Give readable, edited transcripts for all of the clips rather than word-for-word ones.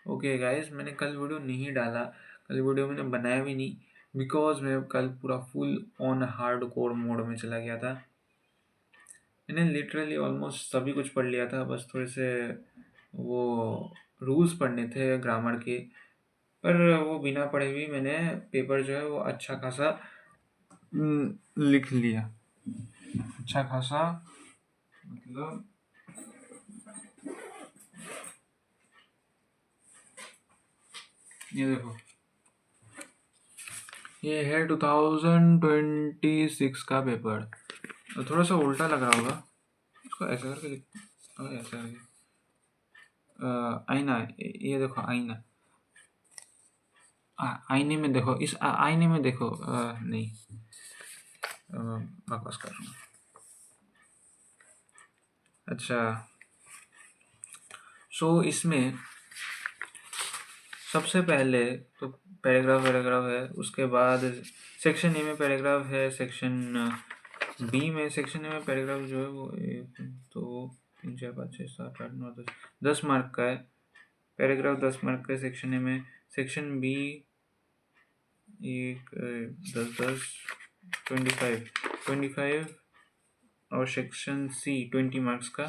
Okay guys, मैंने कल video नहीं डाला। कल वीडियो मैंने बनाया भी नहीं बिकॉज मैं कल पूरा full on hard core mode में चला गया था। मैंने लिटरली ऑलमोस्ट सभी कुछ पढ़ लिया था, बस थोड़े से वो रूल्स पढ़ने थे ग्रामर के। पर वो बिना पढ़े भी मैंने पेपर जो है वो अच्छा खासा लिख लिया। अच्छा खासा मतलब ये देखो, ये है 2026 का पेपर। थोड़ा सा उल्टा लग रहा होगा, इसको ऐसा करके ऐसा करके आईना, ये देखो आईना। आईने में देखो, इस आईने में देखो। नहीं, बकवास कर रहा हूँ। अच्छा, सो इसमें सबसे पहले तो पैराग्राफ है, उसके बाद सेक्शन ए में पैराग्राफ है, सेक्शन बी में सेक्शन ए में पैराग्राफ जो है वो 1 2 3 4 5 6 7 8 9 10 मार्क का है। पैराग्राफ 10 मार्क का है सेक्शन ए में। सेक्शन बी एक 10 25 और सेक्शन सी 20 मार्क्स का।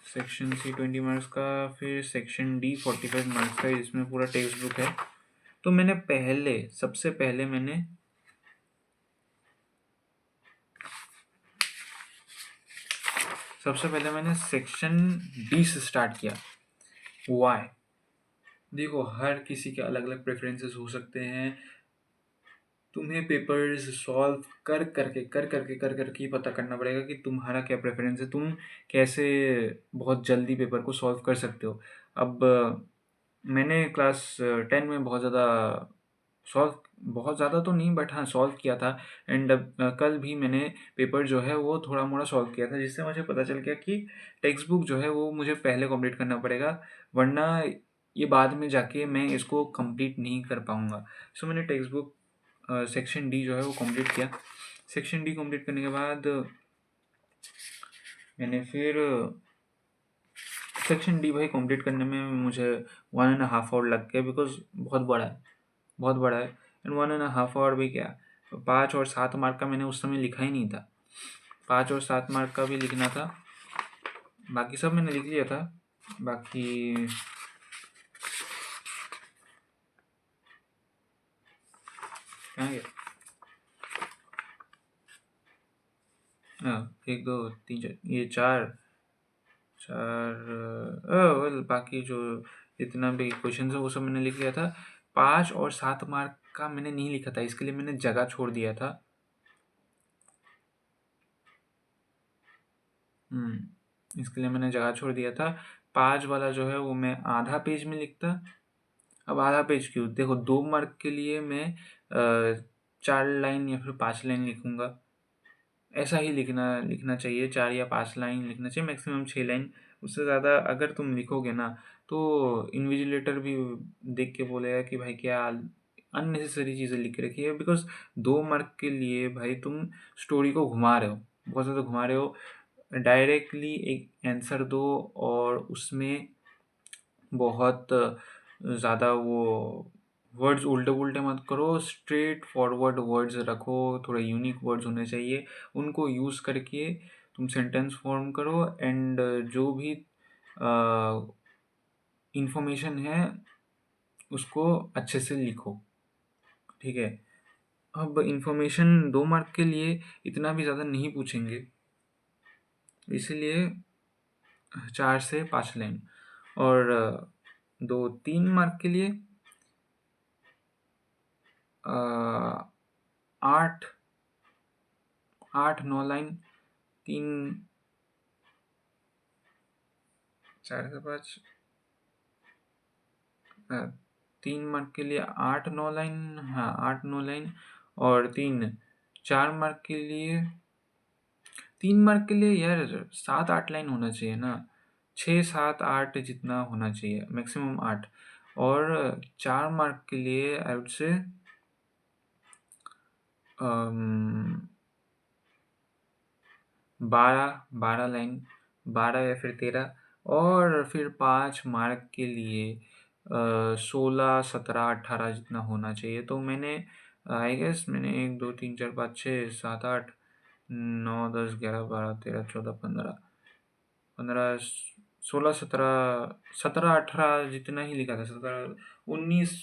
सेक्शन सी 20 मार्क्स का, फिर सेक्शन डी 45 मार्क्स का, इसमें पूरा टेक्स्ट बुक है। तो मैंने सबसे पहले मैंने सेक्शन डी से स्टार्ट किया। वाई? देखो, हर किसी के अलग अलग प्रेफरेंसेस हो सकते हैं। तुम्हें पेपर्स सॉल्व कर करके पता करना पड़ेगा कि तुम्हारा क्या प्रेफरेंस है, तुम कैसे बहुत जल्दी पेपर को सॉल्व कर सकते हो। अब मैंने क्लास 10 में बहुत ज़्यादा तो नहीं, बट हाँ सॉल्व किया था। एंड कल भी मैंने पेपर जो है वो थोड़ा मोड़ा सॉल्व किया था, जिससे मुझे पता चल गया कि टेक्स्ट बुक जो है वो मुझे पहले कंप्लीट करना पड़ेगा, वरना ये बाद में जाके मैं इसको कंप्लीट नहीं कर पाऊँगा। सो मैंने टेक्स्ट बुक सेक्शन डी जो है वो कंप्लीट किया। सेक्शन डी कंप्लीट करने के बाद मैंने फिर सेक्शन डी भाई कंप्लीट करने में मुझे 1.5 आवर लग गया, बिकॉज बहुत बड़ा है। एंड 1.5 आवर भी क्या, 5 और 7 मार्क का मैंने उस समय लिखा ही नहीं था। 5 और 7 मार्क का भी लिखना था, बाकी सब मैंने लिख लिया था। बाकी कहाँ गया? हाँ, 1 2 3 4, ये चार वेल, बाकी जो जितना भी क्वेश्चन है वो सब मैंने लिख लिया था। 5 और 7 मार्क का मैंने नहीं लिखा था, इसके लिए मैंने जगह छोड़ दिया था। इसके लिए मैंने जगह छोड़ दिया था। 5 वाला जो है वो मैं आधा पेज में लिखता। अब आधा पेज क्यों, देखो 2 मार्क के लिए मैं 4 लाइन या फिर 5 लाइन लिखूंगा। ऐसा ही लिखना चाहिए, 4 या 5 लाइन लिखना चाहिए, मैक्सिमम 6 लाइन। उससे ज़्यादा अगर तुम लिखोगे ना तो इन्विजिलेटर भी देख के बोलेगा कि भाई क्या अननेसेसरी चीज़ें लिख के रखी है। बिकॉज 2 मार्क के लिए भाई तुम स्टोरी को घुमा रहे हो, बहुत ज़्यादा घुमा रहे हो। डायरेक्टली एक आंसर दो और उसमें बहुत ज़्यादा वो वर्ड्स उल्टे पुल्टे मत करो, स्ट्रेट फॉरवर्ड वर्ड्स रखो, थोड़े यूनिक वर्ड्स होने चाहिए, उनको यूज़ करके तुम सेंटेंस फॉर्म करो। एंड जो भी इंफॉर्मेशन है उसको अच्छे से लिखो, ठीक है। अब इंफॉर्मेशन 2 मार्क के लिए इतना भी ज़्यादा नहीं पूछेंगे, इसीलिए 4 से 5 लाइन। और 2 3 मार्क के लिए 8 9 लाइन। 3 4 से 5 3 मार्क के लिए 8 9 लाइन, हाँ 8 9 लाइन। और 4 मार्क के लिए 3 मार्क के लिए यार 7 8 लाइन होना चाहिए ना, 6 7 8 जितना होना चाहिए, मैक्सिमम 8। और 4 मार्क के लिए आई वुड से 12 लाइन, 12 या फिर 13। और फिर 5 मार्क के लिए 16, 17, 18 जितना होना चाहिए। तो मैंने आई गेस मैंने 1, 2, 3, 4, 5, 6, 7, 8, 9, 10, 11, 12, 13, 14, 15, 15, 16, 17, 17, 18 जितना ही लिखा था। 17, 19,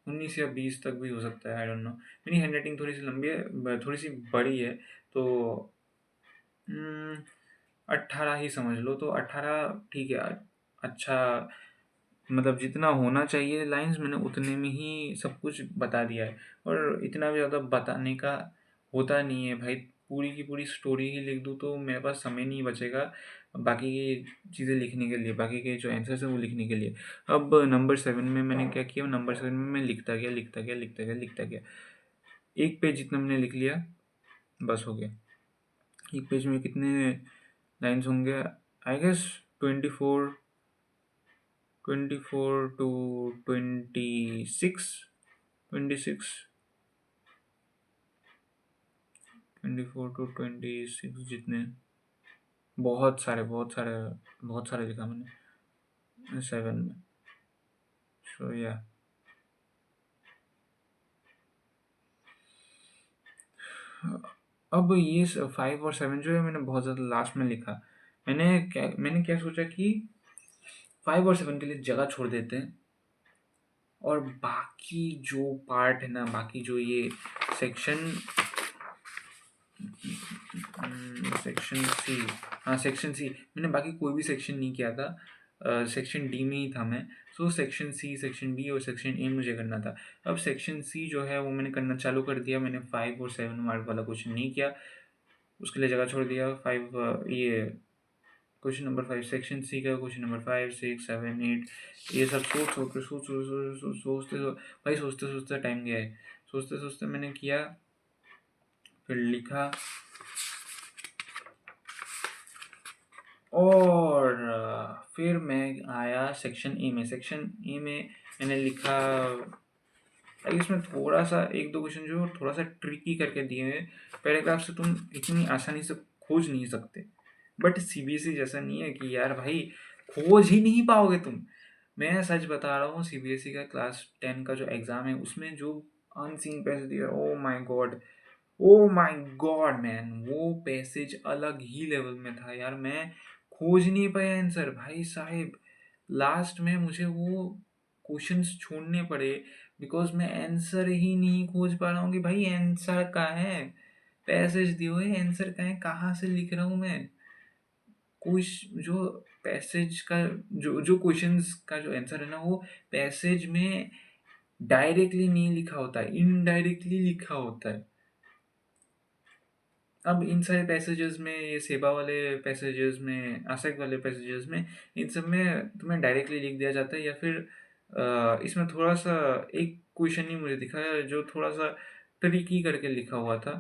19 या 20 तक भी हो सकता है, आई डोंट नो। मेरी हैंडराइटिंग थोड़ी सी लंबी है, थोड़ी सी बड़ी है, तो 18 ही समझ लो। तो 18 ठीक है, अच्छा, मतलब जितना होना चाहिए लाइंस मैंने उतने में ही सब कुछ बता दिया है। और इतना भी ज़्यादा बताने का होता नहीं है भाई। पूरी की पूरी स्टोरी ही लिख दूँ तो मेरे पास समय नहीं बचेगा बाकी की चीज़ें लिखने के लिए, बाकी के जो आंसर्स हैं वो लिखने के लिए। अब नंबर 7 में मैंने क्या किया, नंबर 7 में मैं लिखता गया, लिखता गया, लिखता गया, लिखता गया। एक पेज जितना मैंने लिख लिया, बस हो गया। एक पेज में कितने लाइन्स होंगे, आई गेस 24, 24 टू 26, 26, 24 टू 26 जितने, बहुत सारे, बहुत सारे, बहुत सारे लिखा मैंने 7 में। सो या अब ये 5 और 7 जो है मैंने बहुत ज़्यादा लास्ट में लिखा। मैंने क्या सोचा कि 5 और 7 के लिए जगह छोड़ देते हैं, और बाकी जो पार्ट है ना, बाकी जो ये सेक्शन सेक्शन सी, हाँ सेक्शन सी, मैंने बाकी कोई भी सेक्शन नहीं किया था। सेक्शन डी में ही था मैं। So section C, section B और सेक्शन ए मुझे करना था। अब सेक्शन सी जो है वो मैंने करना चालू कर दिया। मैंने 5 और 7 मार्क वाला क्वेश्चन नहीं किया, उसके लिए जगह छोड़ दिया। 5 ये क्वेश्चन नंबर 5 सेक्शन सी का, क्वेश्चन नंबर 5, 6, 7, 8, ये सब सोचते भाई, सोचते सोचते टाइम गया है। सोचते सोचते मैंने किया, फिर लिखा, और फिर मैं आया सेक्शन ए में। सेक्शन ए में मैंने लिखा, भाई इसमें थोड़ा सा एक दो क्वेश्चन जो थोड़ा सा ट्रिकी करके दिए हैं। पैराग्राफ से तुम इतनी आसानी से खोज नहीं सकते, बट सीबीएसई जैसा नहीं है कि यार भाई खोज ही नहीं पाओगे तुम। मैं सच बता रहा हूँ, सीबीएसई का क्लास 10 का जो एग्ज़ाम है उसमें जो अनसीन पैसेज दिया, oh my God, oh my God man, वो पैसेज अलग ही लेवल में था यार। मैं खोज नहीं पाया आंसर भाई साहब। लास्ट में मुझे वो क्वेश्चंस छोड़ने पड़े बिकॉज मैं आंसर ही नहीं खोज पा रहा हूँ कि भाई आंसर कहाँ है। पैसेज दिए हुए आंसर कहाँ है, कहाँ से लिख रहा हूँ मैं। कुछ जो पैसेज का जो जो क्वेश्चंस का जो आंसर है ना, वो पैसेज में डायरेक्टली नहीं लिखा होता है, इनडायरेक्टली लिखा होता है। अब इन सारे पैसेजेस में, ये सेबा वाले पैसेजेस में, आसेक वाले पैसेजेस में, इन सब में तुम्हें डायरेक्टली लिख दिया जाता है, या फिर इसमें थोड़ा सा एक क्वेश्चन ही मुझे दिखा है जो थोड़ा सा ट्रिकी करके लिखा हुआ था,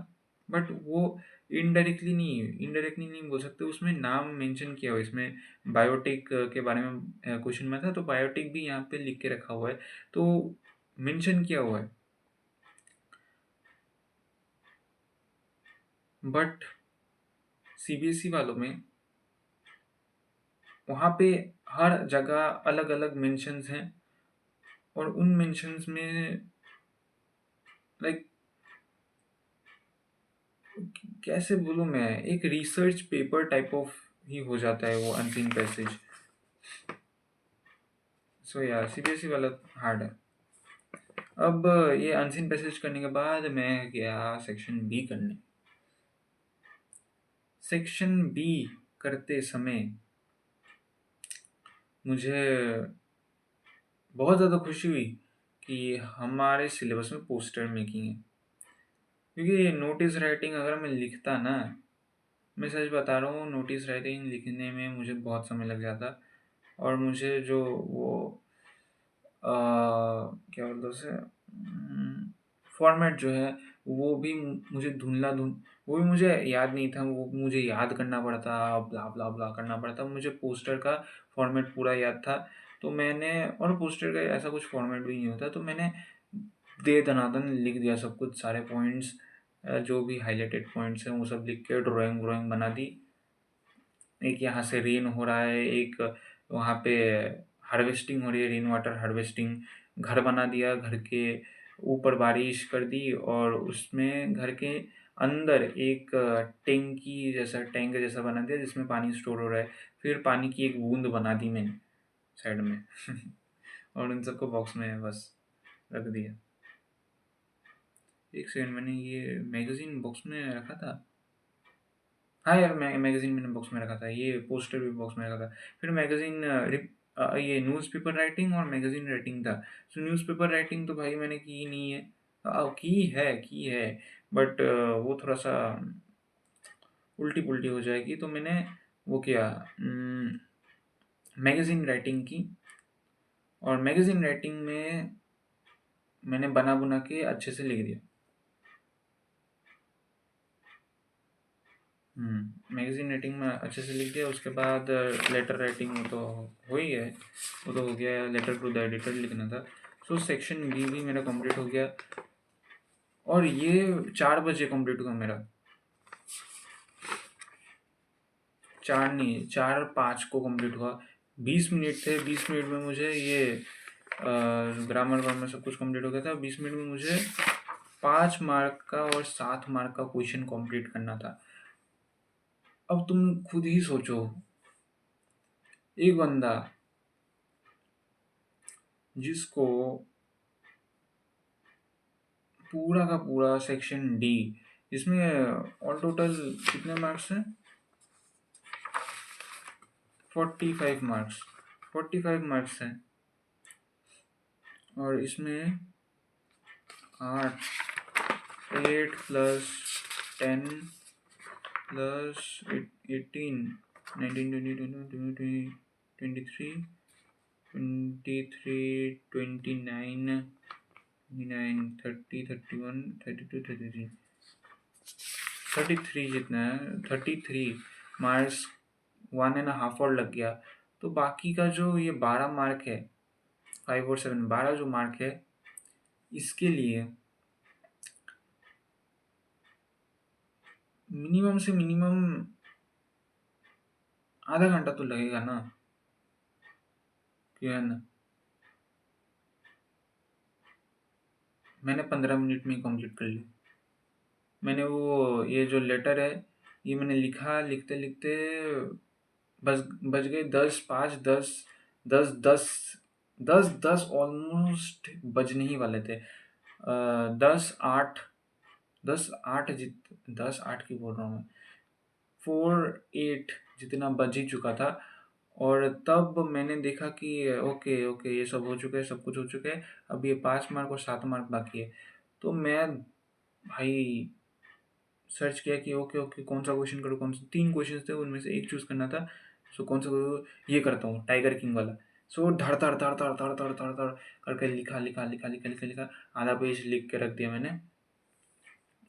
बट वो इनडायरेक्टली नहीं बोल सकते, उसमें नाम मेंशन किया हुआ है। इसमें बायोटिक के बारे में क्वेश्चन में था, तो बायोटिक भी यहाँ पे लिख के रखा हुआ है, तो मेंशन किया हुआ है। बट सीबीएसई वालों में वहाँ पे हर जगह अलग अलग मेंशंस हैं, और उन मेंशंस में लाइक कैसे बोलूँ मैं, एक रिसर्च पेपर टाइप ऑफ ही हो जाता है वो अनसीन पैसेज। सो यार सीबीएसई वाला हार्ड है। अब ये अनसीन पैसेज करने के बाद मैं गया सेक्शन बी करने। सेक्शन बी करते समय मुझे बहुत ज़्यादा खुशी हुई कि हमारे सिलेबस में पोस्टर मेकिंग है, क्योंकि नोटिस राइटिंग अगर मैं लिखता ना, मैं सच बता रहा हूँ, नोटिस राइटिंग लिखने में मुझे बहुत समय लग जाता, और मुझे जो वो क्या बोलते हैं उसे, फॉर्मेट जो है वो भी मुझे वो भी मुझे याद नहीं था, वो मुझे याद करना पड़ता, ब्ला ब्ला ब्ला करना पड़ता। मुझे पोस्टर का फॉर्मेट पूरा याद था, तो मैंने, और पोस्टर का ऐसा कुछ फॉर्मेट भी नहीं होता, तो मैंने दे दनादन लिख दिया सब कुछ, सारे पॉइंट्स, जो भी हाईलाइटेड पॉइंट्स हैं वो सब लिख के ड्राइंग बना दी। एक यहाँ से रेन हो रहा है, एक तो वहाँ पे हार्वेस्टिंग हो रही है, रेन वाटर हार्वेस्टिंग। घर बना दिया, घर के ऊपर बारिश कर दी और उसमें घर के अंदर एक टैंक जैसा बना दिया जिसमें पानी स्टोर हो रहा है। फिर पानी की एक बूंद बना दी मैंने साइड में और उन सबको बॉक्स में बस रख दिया। एक सेकंड, मैंने ये मैगज़ीन बॉक्स में रखा था। हाँ यार, मैगज़ीन मैंने बॉक्स में रखा था, ये पोस्टर भी बॉक्स में रखा था। फिर मैगज़ीन ये न्यूज़पेपर राइटिंग और मैगज़ीन राइटिंग था। तो न्यूज़पेपर राइटिंग तो भाई मैंने की नहीं है। की है बट वो थोड़ा-सा उल्टी-पुल्टी हो जाएगी, तो मैंने वो किया, मैगज़ीन राइटिंग की। और मैगज़ीन राइटिंग में मैंने बना-बुना के अच्छे से लिख दिया। मैगज़ीन राइटिंग में अच्छे से लिख दिया। उसके बाद लेटर राइटिंग वो तो हो ही है, वो तो हो गया। लेटर टू द एडिटर लिखना था। सो सेक्शन बी भी मेरा कंप्लीट हो गया और ये 4 बजे कंप्लीट हुआ मेरा। 4 नहीं, 4-5 को कंप्लीट हुआ। 20 मिनट थे, 20 मिनट में मुझे ये ग्रामर वामर सब कुछ कंप्लीट हो गया था। 20 मिनट में मुझे 5 मार्क का और 7 मार्क का क्वेश्चन कंप्लीट करना था। अब तुम खुद ही सोचो, एक बंदा जिसको पूरा का पूरा सेक्शन डी, इसमें ऑल टोटल कितने मार्क्स हैं? 45 मार्क्स, 45 मार्क्स हैं। और इसमें 8 प्लस 10 प्लस 18 19 20 23 29 30 31 32 33 जितना है, 33 मार्क्स 1.5 और लग गया। तो बाकी का जो ये 12 मार्क है, 5 और 7, 12 जो मार्क है, इसके लिए मिनिमम से मिनिमम आधा घंटा तो लगेगा ना, क्या है ना। मैंने 15 मिनट में कंप्लीट कर ली। मैंने वो ये जो लेटर है, ये मैंने लिखा, लिखते लिखते बस बज गए 10 5 10 10 10 10 10 ऑलमोस्ट बजने ही वाले थे। 10 8 10 8 की बोल रहा हूँ मैं, 4 8 जितना बज ही चुका था। और तब मैंने देखा कि ओके ओके, ये सब हो चुका है, सब कुछ हो चुका है। अब ये 5 मार्क और 7 मार्क बाकी है। तो मैं भाई सर्च किया कि ओके ओके, कौन सा क्वेश्चन करूँ, कौन सा। 3 क्वेश्चन थे, उनमें से एक चूज करना था। सो कौन सा करूँ, ये करता हूँ टाइगर किंग वाला। सो धड़ धड़ धड़ धड़ धड़ धड़ धड़ धड़ करके लिखा लिखा लिखा लिखा लिखा लिखा। आधा पेज लिख के रख दिया मैंने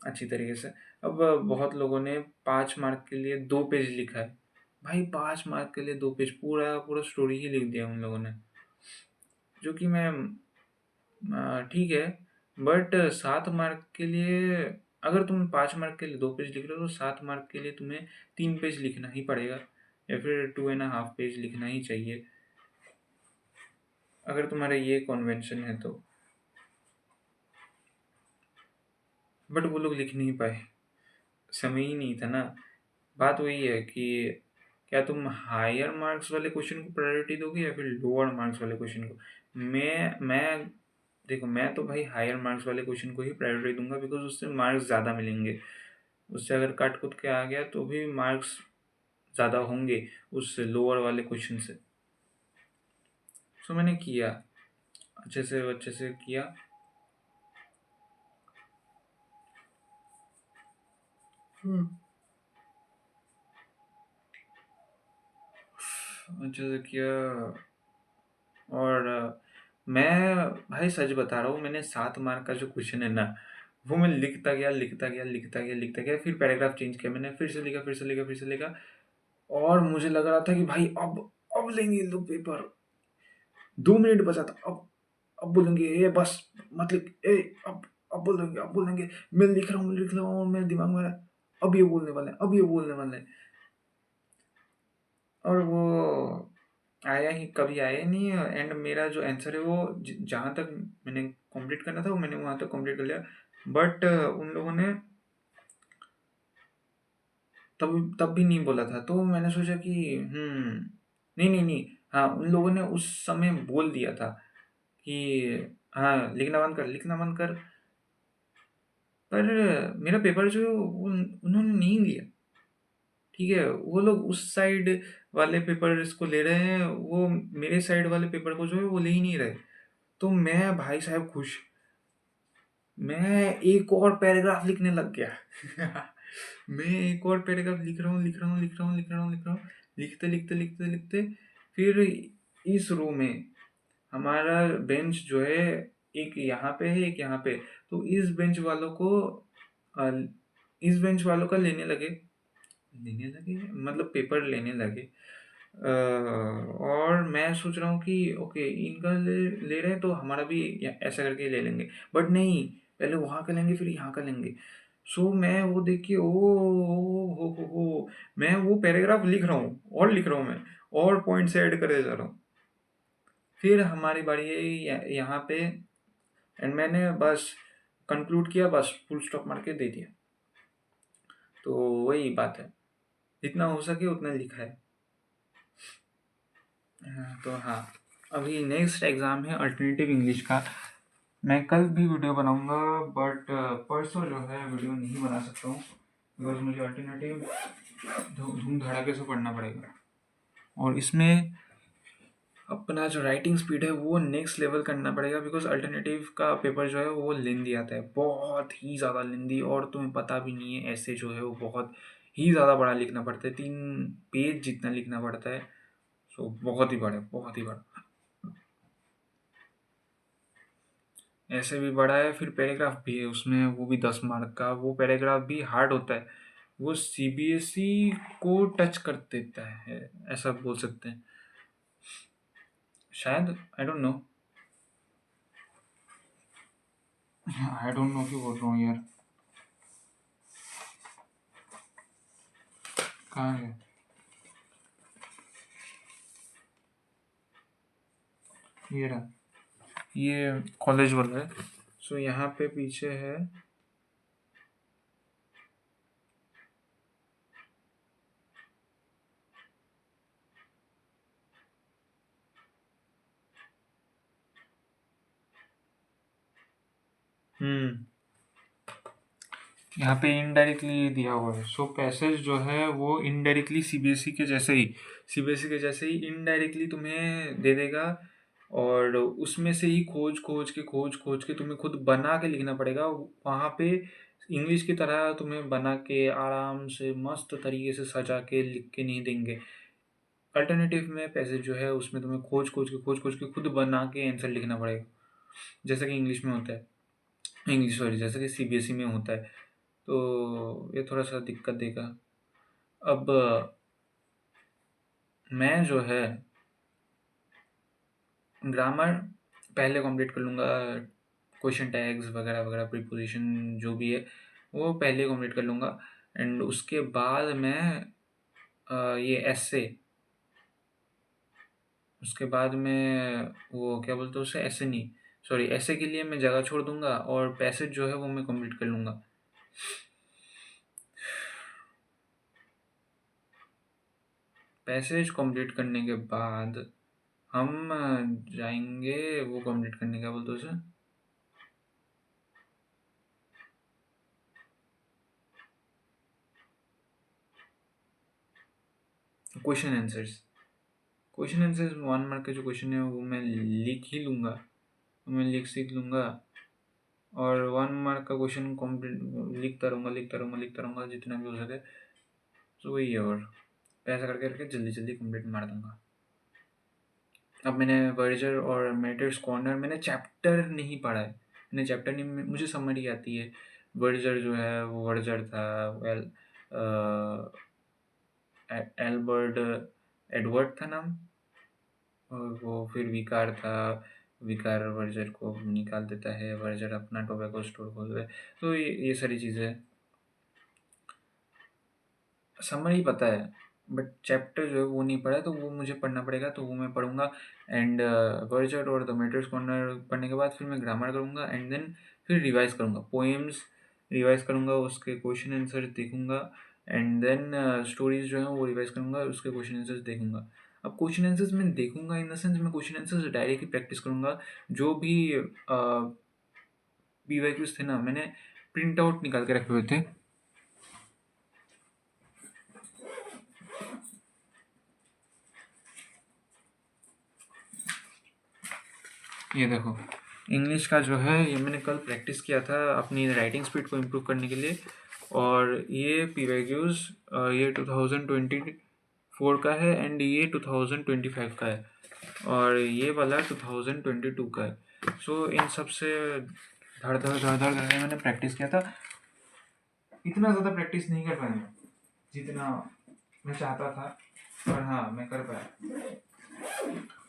अच्छी तरीके से। अब बहुत लोगों ने 5 मार्क के लिए 2 पेज लिखा है। भाई 5 मार्क के लिए 2 पेज, पूरा पूरा स्टोरी ही लिख दिया उन लोगों ने, जो कि मैं ठीक है। बट 7 मार्क के लिए, अगर तुम 5 मार्क के लिए 2 पेज लिख रहे हो, तो 7 मार्क के लिए तुम्हें 3 पेज लिखना ही पड़ेगा, या फिर 2.5 पेज लिखना ही चाहिए, अगर तुम्हारा ये कॉन्वेंशन है तो। बट वो लोग लिख नहीं पाए, समय ही नहीं था ना। बात वही है कि क्या तुम हायर मार्क्स वाले क्वेश्चन को प्रायोरिटी दोगे या फिर लोअर मार्क्स वाले क्वेश्चन को। मैं देखो, मैं तो भाई हायर मार्क्स वाले क्वेश्चन को ही प्रायोरिटी दूंगा, बिकॉज उससे मार्क्स ज़्यादा मिलेंगे। उससे अगर काट कूट के आ गया तो भी मार्क्स ज़्यादा होंगे उससे, लोअर वाले क्वेश्चन से। सो मैंने किया, अच्छे से किया। अच्छे से किया। और मैं भाई सच बता रहा हूँ, मैंने 7 मार्क का जो क्वेश्चन है ना, वो मैं लिखता गया लिखता गया लिखता गया लिखता गया। फिर पैराग्राफ चेंज किया मैंने, फिर से लिखा फिर से लिखा फिर से लिखा। और मुझे लग रहा था कि भाई अब लेंगे लोग पेपर, 2 मिनट बचा था। अब बोलेंगे ए बस मत लिख, ए अब बोलेंगे। मैं लिख रहा हूँ मेरे दिमाग में अब ये बोलने वाले हैं, अब ये बोलने वाले हैं। और वो आया ही कभी आया ही नहीं है। एंड मेरा जो आंसर है वो जहाँ तक मैंने कंप्लीट करना था वो मैंने वहाँ तक कंप्लीट कर लिया। बट उन लोगों ने तब तब भी नहीं बोला था, तो मैंने सोचा कि नहीं नहीं नहीं, हाँ उन लोगों ने उस समय बोल दिया था कि हाँ लिखना बंद कर, लिखना बंद कर। पर मेरा पेपर जो है वो उन्होंने नहीं लिया। ठीक है, वो लोग उस साइड वाले पेपर इसको ले रहे हैं, वो मेरे साइड वाले पेपर को जो है वो ले ही नहीं रहे। तो मैं भाई साहब खुश, मैं एक और पैराग्राफ लिखने लग गया। मैं एक और पैराग्राफ लिख रहा हूँ, लिख रहा हूँ, लिख रहा हूँ, लिख रहा हूँ, लिख रहा हूँ, लिखते लिखते लिखते लिखते फिर इस रो में हमारा बेंच जो है एक यहाँ पे है, एक यहाँ पे। तो इस बेंच वालों को अ, इस बेंच वालों का लेने लगे मतलब पेपर लेने लगे। और मैं सोच रहा हूँ कि ओके इनका ले रहे हैं तो हमारा भी ऐसा करके ले लेंगे। बट नहीं, पहले वहाँ का लेंगे फिर यहाँ का लेंगे। सो मैं वो देख के हो मैं वो पैराग्राफ लिख रहा हूँ और लिख रहा हूँ मैं, और पॉइंट्स ऐड करे जा रहा हूँ। फिर हमारी बारी है यहाँ पे, एंड मैंने बस कंक्लूड किया, बस फुल स्टॉप मार के दे दिया। तो वही बात है, जितना हो सके उतना लिखा है। हाँ, तो हाँ, अभी नेक्स्ट एग्ज़ाम है अल्टरनेटिव इंग्लिश का। मैं कल भी वीडियो बनाऊंगा, बट परसों जो है वीडियो नहीं बना सकता हूँ, बिकॉज मुझे अल्टरनेटिव धूम धड़ाके से पढ़ना पड़ेगा। और इसमें अपना जो राइटिंग स्पीड है वो नेक्स्ट लेवल करना पड़ेगा, बिकॉज अल्टरनेटिव का पेपर जो है वो लेंदी आता है, बहुत ही ज़्यादा लेंदी। और तुम्हें पता भी नहीं है, ऐसे जो है वो बहुत ही ज़्यादा बड़ा लिखना पड़ता है, 3 पेज जितना लिखना पड़ता है। सो बहुत ही बड़ा, बहुत ही बड़ा, ऐसे भी बड़ा है। फिर पैराग्राफ भी है उसमें, वो भी 10 मार्क का। वो पैराग्राफ भी हार्ड होता है, वो सीबीएसई को टच कर देता है, ऐसा बोल सकते हैं शायद। I don't know, I don't know क्यों बोल रहा हूँ यार। कहाँ है ये रहा, ये कॉलेज वाला है। सो यहाँ पे पीछे है, यहाँ पे इनडायरेक्टली दिया हुआ है। सो पैसेज जो है वो इनडायरेक्टली सीबीएसई के जैसे ही इनडायरेक्टली तुम्हें दे देगा। और उसमें से ही खोज खोज के तुम्हें खुद बना के लिखना पड़ेगा वहाँ पे। इंग्लिश की तरह तुम्हें बना के आराम से मस्त तरीके से सजा के लिख के नहीं देंगे। अल्टरनेटिव में पैसेज जो है उसमें तुम्हें खोज खोज के खुद बना के आंसर लिखना पड़ेगा, जैसा कि इंग्लिश में होता है, इंग्लिश सॉरी, जैसा कि सीबीएसई में होता है। तो ये थोड़ा सा दिक्कत देगा। अब मैं जो है ग्रामर पहले कंप्लीट कर लूँगा, क्वेश्चन टैग्स वगैरह वगैरह प्रीपोजिशन जो भी है वो पहले कंप्लीट कर लूँगा। एंड उसके बाद मैं ये एसे, उसके बाद में वो क्या बोलते हैं उसे, ऐसे नहीं, सॉरी, ऐसे के लिए मैं जगह छोड़ दूंगा और पैसेज जो है वो मैं कंप्लीट कर लूँगा। पैसेज कंप्लीट करने के बाद हम जाएंगे वो कंप्लीट करने, क्या बोलते हैं उसे, question answers. Question answers 1 mark के जो क्वेश्चन है वो मैं लिख ही लूँगा, मैं लिख सीख लूँगा। और 1 मार्क का क्वेश्चन कंप्लीट लिखता रहूँगा जितना भी हो सके। तो वही है, और ऐसा करके करके जल्दी जल्दी कंप्लीट मार दूंगा। अब मैंने वर्जर और मेटर्स कॉर्नर, मैंने चैप्टर नहीं पढ़ा है, मैंने चैप्टर नहीं, मुझे समरी आती है। वर्जर जो है वो वर्जर था, वेल एल्बर्ट एडवर्ड था नाम, और वो फिर विकार था, विकार वर्जर को निकाल देता है, वर्जर अपना टोबैको स्टोर खोलता है। तो ये सारी चीज़ें समरी पता है, बट चैप्टर जो है वो नहीं पढ़ा है, तो वो मुझे पढ़ना पड़ेगा, तो वो मैं पढ़ूँगा। एंड वर्चर्ट और द मेटर्स कॉर्नर पढ़ने के बाद फिर मैं ग्रामर करूँगा, एंड देन फिर रिवाइज़ करूँगा, पोएम्स रिवाइज़ करूँगा, उसके क्वेश्चन आंसर देखूँगा, एंड देन स्टोरीज़ जो हैं वो रिवाइज़ करूँगा, उसके क्वेश्चन आंसर्स देखूँगा। अब क्वेश्चन आंसर्स मैं देखूँगा इन द सेंस मैं क्वेश्चन आंसर्स डायरेक्टली प्रैक्टिस करूँगा। जो भी पीवाईक्यूज़ थे ना, मैंने प्रिंट आउट निकाल के रखे हुए थे। ये देखो, इंग्लिश का जो है ये मैंने कल प्रैक्टिस किया था अपनी राइटिंग स्पीड को इम्प्रूव करने के लिए, और ये पीवाईक्यूज़ ये 2024 का है, एंड ये 2025 का है, और ये वाला 2022 का है। सो इन सब से धड़ धड़ धड़ धड़ करके मैंने प्रैक्टिस किया था। इतना ज़्यादा प्रैक्टिस नहीं कर पाया जितना मैं चाहता था, पर हाँ मैं कर पाया।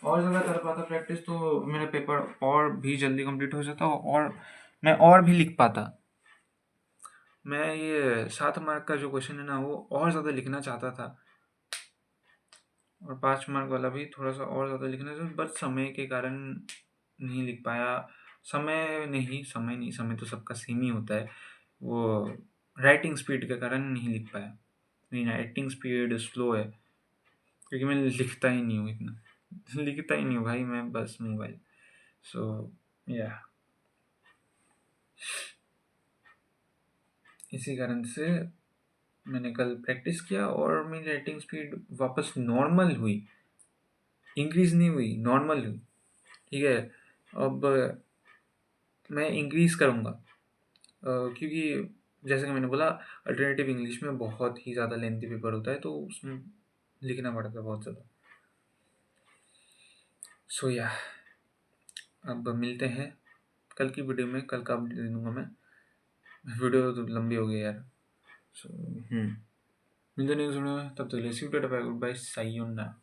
और ज़्यादा कर पाता प्रैक्टिस तो मेरा पेपर और भी जल्दी कंप्लीट हो जाता, और मैं और भी लिख पाता। मैं ये 7 मार्क का जो क्वेश्चन है ना वो और ज़्यादा लिखना चाहता था, और 5 मार्क वाला भी थोड़ा सा और ज़्यादा लिखना चाहता, बट समय के कारण नहीं लिख पाया। समय तो सबका सेम ही होता है, वो राइटिंग स्पीड के कारण नहीं लिख पाया। मेरी राइटिंग स्पीड स्लो है, क्योंकि मैं लिखता ही नहीं हूँ इतना लिखता ही नहीं हूँ भाई मैं, बस मोबाइल। सो या इसी कारण से मैंने कल प्रैक्टिस किया, और मेरी राइटिंग स्पीड वापस नॉर्मल हुई, इंक्रीज़ नहीं हुई, नॉर्मल हुई। ठीक है, अब मैं इंक्रीज़ करूँगा, क्योंकि जैसे कि मैंने बोला अल्टरनेटिव इंग्लिश में बहुत ही ज़्यादा लेंथी पेपर होता है, तो उसमें लिखना पड़ता है बहुत ज़्यादा। सो या अब मिलते हैं कल की वीडियो में, कल का अपडेट दे दूँगा मैं। वीडियो तो लंबी हो गई यार। सो मिलते हैं नेक्स्ट वीडियो में, तब तक के लिए see you, tata bye, good bye, sayonara.